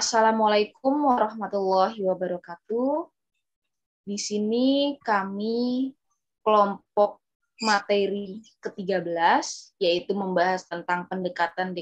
Assalamualaikum warahmatullahi wabarakatuh. Di sini kami kelompok materi ke-13, yaitu membahas tentang pendekatan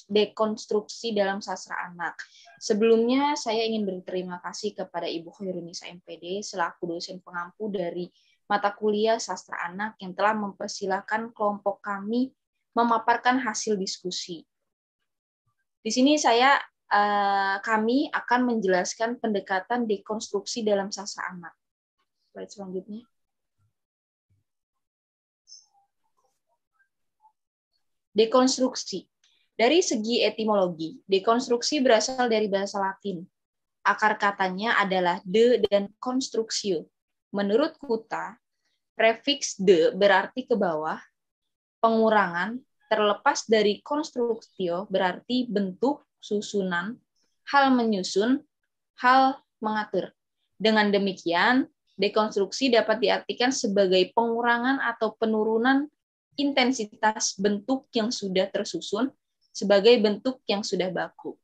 dekonstruksi dalam sastra anak. Sebelumnya, saya ingin berterima kasih kepada Ibu Khairunisa MPD selaku dosen pengampu dari mata kuliah sastra anak yang telah mempersilahkan kelompok kami memaparkan hasil diskusi. Di sini kami akan menjelaskan pendekatan dekonstruksi dalam sastra anak. Slide selanjutnya. Dekonstruksi. Dari segi etimologi, dekonstruksi berasal dari bahasa Latin. Akar katanya adalah de dan constructio. Menurut Kuta, prefiks de berarti ke bawah, pengurangan, terlepas dari constructio berarti bentuk, susunan, hal menyusun, hal mengatur. Dengan demikian, dekonstruksi dapat diartikan sebagai pengurangan atau penurunan intensitas bentuk yang sudah tersusun sebagai bentuk yang sudah baku.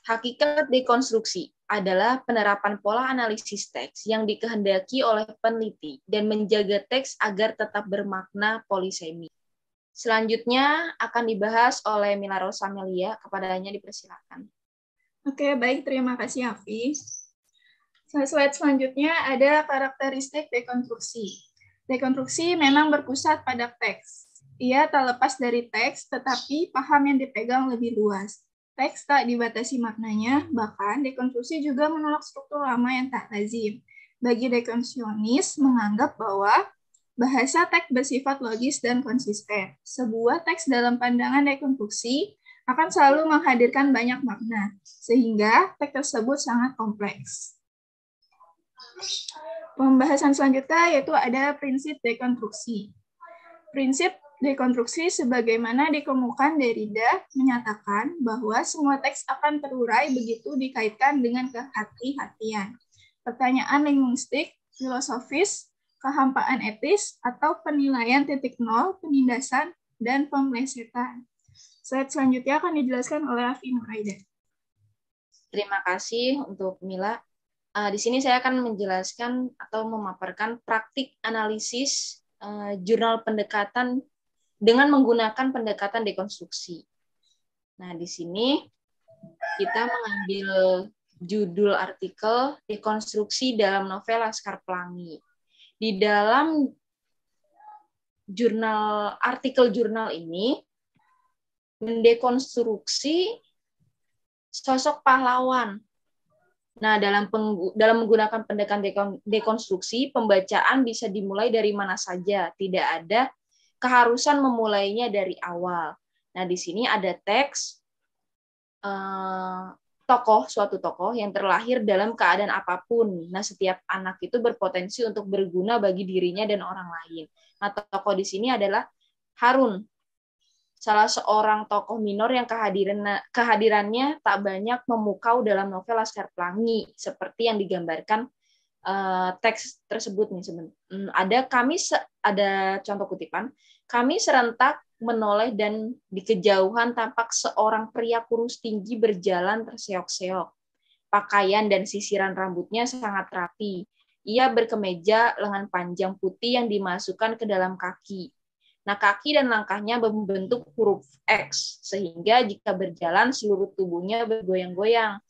Hakikat dekonstruksi adalah penerapan pola analisis teks yang dikehendaki oleh peneliti dan menjaga teks agar tetap bermakna polisemi. Selanjutnya akan dibahas oleh Mila Rosa Melia, kepadanya dipersilakan. Oke, baik, terima kasih Hafiz. Slide selanjutnya ada karakteristik dekonstruksi. Dekonstruksi memang berpusat pada teks. Ia tak lepas dari teks, tetapi paham yang dipegang lebih luas. Teks tak dibatasi maknanya, bahkan dekonstruksi juga menolak struktur lama yang tak lazim. Bagi dekonstruksionis menganggap bahwa bahasa teks bersifat logis dan konsisten. Sebuah teks dalam pandangan dekonstruksi akan selalu menghadirkan banyak makna, sehingga teks tersebut sangat kompleks. Pembahasan selanjutnya yaitu ada prinsip dekonstruksi. Prinsip dekonstruksi sebagaimana dikemukakan Derrida menyatakan bahwa semua teks akan terurai begitu dikaitkan dengan kehati-hatian. Pertanyaan linguistik, filosofis, kehampaan etis, atau penilaian titik nol, penindasan, dan pemelesetan. Slide selanjutnya akan dijelaskan oleh Afi Nuraida. Terima kasih untuk Mila. Di sini saya akan menjelaskan atau memaparkan praktik analisis jurnal pendekatan dengan menggunakan pendekatan dekonstruksi. Nah, di sini kita mengambil judul artikel dekonstruksi dalam novel Laskar Pelangi. Di dalam artikel jurnal ini mendekonstruksi sosok pahlawan. Nah, dalam menggunakan pendekatan dekonstruksi, pembacaan bisa dimulai dari mana saja, tidak ada keharusan memulainya dari awal. Nah, di sini ada teks suatu tokoh yang terlahir dalam keadaan apapun. Nah, setiap anak itu berpotensi untuk berguna bagi dirinya dan orang lain. Nah, tokoh di sini adalah Harun, salah seorang tokoh minor yang kehadirannya tak banyak memukau dalam novel Laskar Pelangi, seperti yang digambarkan teks tersebut nih. Ada contoh kutipan, kami serentak menoleh dan di kejauhan tampak seorang pria kurus tinggi berjalan terseok-seok. Pakaian dan sisiran rambutnya sangat rapi. Ia berkemeja lengan panjang putih yang dimasukkan ke dalam kaki. Nah, kaki dan langkahnya membentuk huruf X, sehingga jika berjalan seluruh tubuhnya bergoyang-goyang.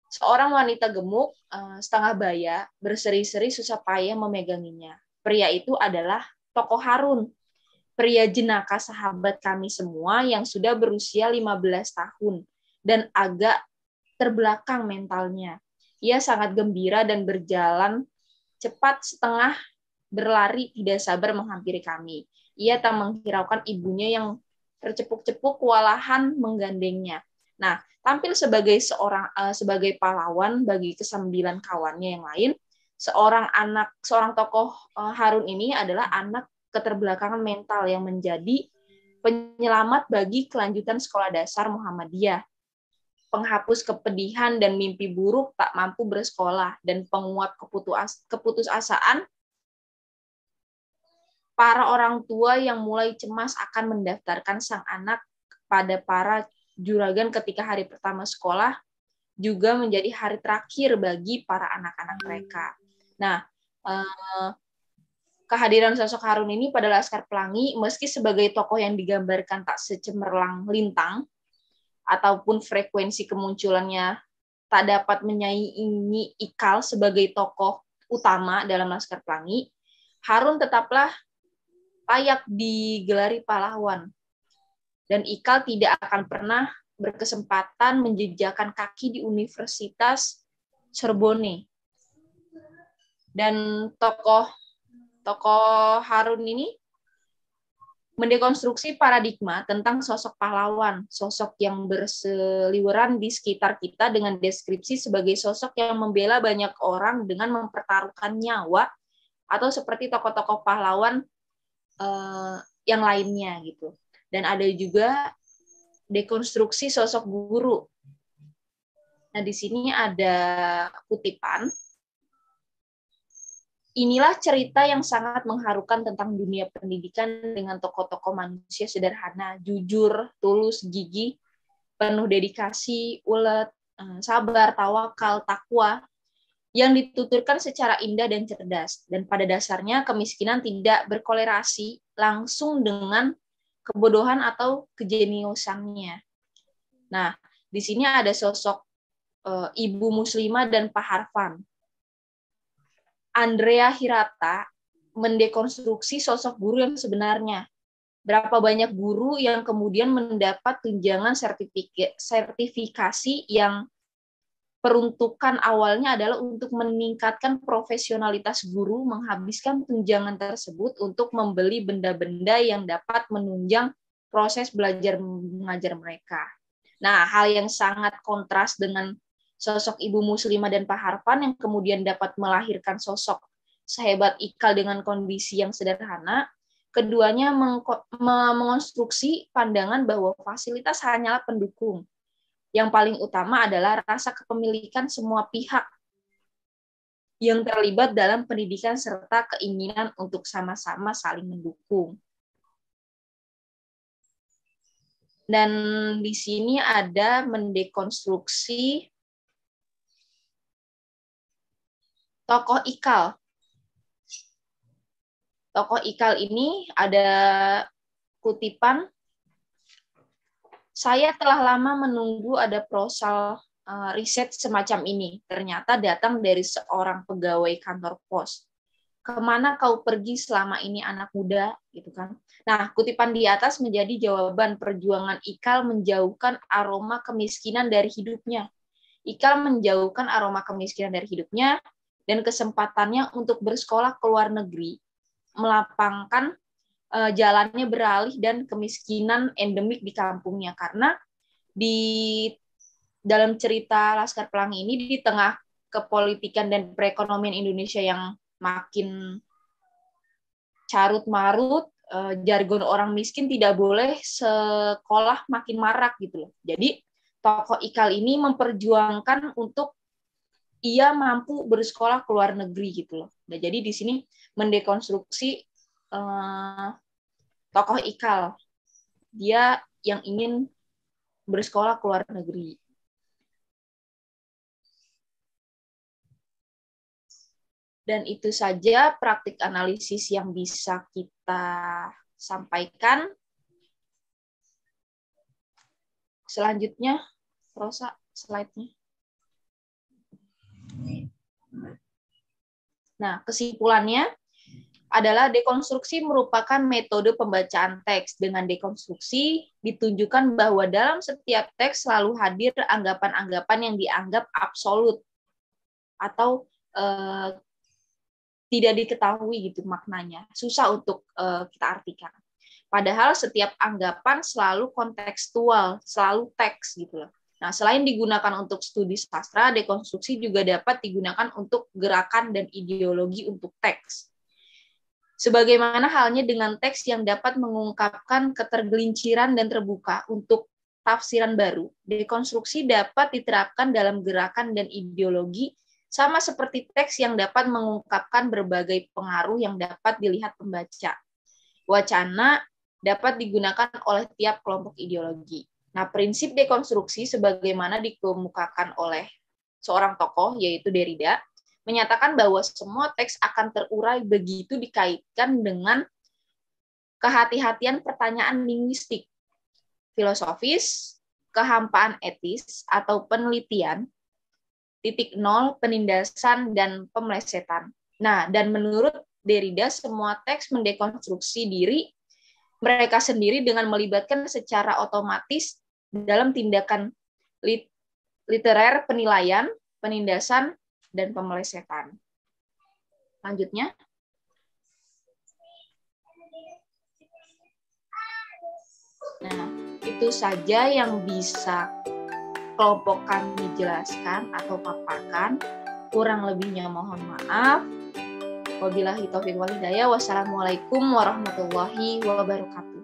Seorang wanita gemuk, setengah baya, berseri-seri susah payah memeganginya. Pria itu adalah tokoh Harun, pria jenaka sahabat kami semua yang sudah berusia 15 tahun dan agak terbelakang mentalnya. Ia sangat gembira dan berjalan cepat setengah berlari tidak sabar menghampiri kami. Ia tak menghiraukan ibunya yang tercepuk-cepuk kewalahan menggandengnya. Nah, tampil sebagai sebagai pahlawan bagi kesembilan kawannya yang lain. Seorang tokoh Harun ini adalah anak keterbelakangan mental yang menjadi penyelamat bagi kelanjutan sekolah dasar Muhammadiyah, penghapus kepedihan dan mimpi buruk tak mampu bersekolah, dan penguat keputusasaan para orang tua yang mulai cemas akan mendaftarkan sang anak pada para juragan ketika hari pertama sekolah juga menjadi hari terakhir bagi para anak-anak mereka. Nah, kehadiran sosok Harun ini pada Laskar Pelangi, meski sebagai tokoh yang digambarkan tak secemerlang lintang, ataupun frekuensi kemunculannya tak dapat menyaingi Ikal sebagai tokoh utama dalam Laskar Pelangi, Harun tetaplah layak digelari pahlawan. Dan Ikal tidak akan pernah berkesempatan menjejakkan kaki di Universitas Sorbonne. Dan tokoh Harun ini mendekonstruksi paradigma tentang sosok pahlawan, sosok yang berseliweran di sekitar kita dengan deskripsi sebagai sosok yang membela banyak orang dengan mempertaruhkan nyawa, atau seperti tokoh-tokoh pahlawan yang lainnya gitu. Dan ada juga dekonstruksi sosok guru. Nah, di sini ada kutipan. Inilah cerita yang sangat mengharukan tentang dunia pendidikan dengan tokoh-tokoh manusia sederhana, jujur, tulus, gigih, penuh dedikasi, ulet, sabar, tawakal, takwa, yang dituturkan secara indah dan cerdas. Dan pada dasarnya kemiskinan tidak berkolerasi langsung dengan kebodohan atau kejeniusannya. Nah, di sini ada sosok Ibu Muslimah dan Pak Harfan. Andrea Hirata mendekonstruksi sosok guru yang sebenarnya. Berapa banyak guru yang kemudian mendapat tunjangan sertifikasi yang peruntukan awalnya adalah untuk meningkatkan profesionalitas guru, menghabiskan tunjangan tersebut untuk membeli benda-benda yang dapat menunjang proses belajar mengajar mereka. Nah, hal yang sangat kontras dengan sosok Ibu Muslimah dan Pak Harfan yang kemudian dapat melahirkan sosok sehebat Ikal dengan kondisi yang sederhana, keduanya mengonstruksi pandangan bahwa fasilitas hanyalah pendukung. Yang paling utama adalah rasa kepemilikan semua pihak yang terlibat dalam pendidikan serta keinginan untuk sama-sama saling mendukung. Dan di sini ada mendekonstruksi tokoh Ikal. Tokoh Ikal ini ada kutipan, saya telah lama menunggu ada proposal riset semacam ini. Ternyata datang dari seorang pegawai kantor pos. Kemana kau pergi selama ini anak muda? Gitu kan. Nah, kutipan di atas menjadi jawaban perjuangan Ikal menjauhkan aroma kemiskinan dari hidupnya. Ikal menjauhkan aroma kemiskinan dari hidupnya dan kesempatannya untuk bersekolah ke luar negeri, melapangkan jalannya beralih dan kemiskinan endemik di kampungnya. Karena di dalam cerita Laskar Pelangi ini, di tengah kepolitikan dan perekonomian Indonesia yang makin carut-marut, jargon orang miskin tidak boleh sekolah makin marak gitu loh. Jadi tokoh Ikal ini memperjuangkan untuk ia mampu bersekolah ke luar negeri gitu loh. Nah, jadi di sini mendekonstruksi tokoh Ikal. Dia yang ingin bersekolah ke luar negeri. Dan itu saja praktik analisis yang bisa kita sampaikan. Selanjutnya, Rosa, slide-nya. Nah, kesimpulannya adalah dekonstruksi merupakan metode pembacaan teks. Dengan dekonstruksi ditunjukkan bahwa dalam setiap teks selalu hadir anggapan-anggapan yang dianggap absolut atau tidak diketahui gitu maknanya, susah untuk kita artikan. Padahal setiap anggapan selalu kontekstual, selalu teks gitu loh. Nah, selain digunakan untuk studi sastra, dekonstruksi juga dapat digunakan untuk gerakan dan ideologi untuk teks. Sebagaimana halnya dengan teks yang dapat mengungkapkan ketergelinciran dan terbuka untuk tafsiran baru, dekonstruksi dapat diterapkan dalam gerakan dan ideologi sama seperti teks yang dapat mengungkapkan berbagai pengaruh yang dapat dilihat pembaca. Wacana dapat digunakan oleh tiap kelompok ideologi. Nah, prinsip dekonstruksi sebagaimana dikemukakan oleh seorang tokoh, yaitu Derrida, menyatakan bahwa semua teks akan terurai begitu dikaitkan dengan kehati-hatian pertanyaan linguistik, filosofis, kehampaan etis, atau penelitian, titik nol, penindasan, dan pemelesetan. Nah, dan menurut Derrida, semua teks mendekonstruksi diri mereka sendiri dengan melibatkan secara otomatis dalam tindakan literer, penilaian, penindasan, dan pemelesetan. Lanjutnya. Nah, itu saja yang bisa kelompok kami jelaskan atau paparkan. Kurang lebihnya mohon maaf. Wabillahi taufiq wal hidayah. Wassalamualaikum warahmatullahi wabarakatuh.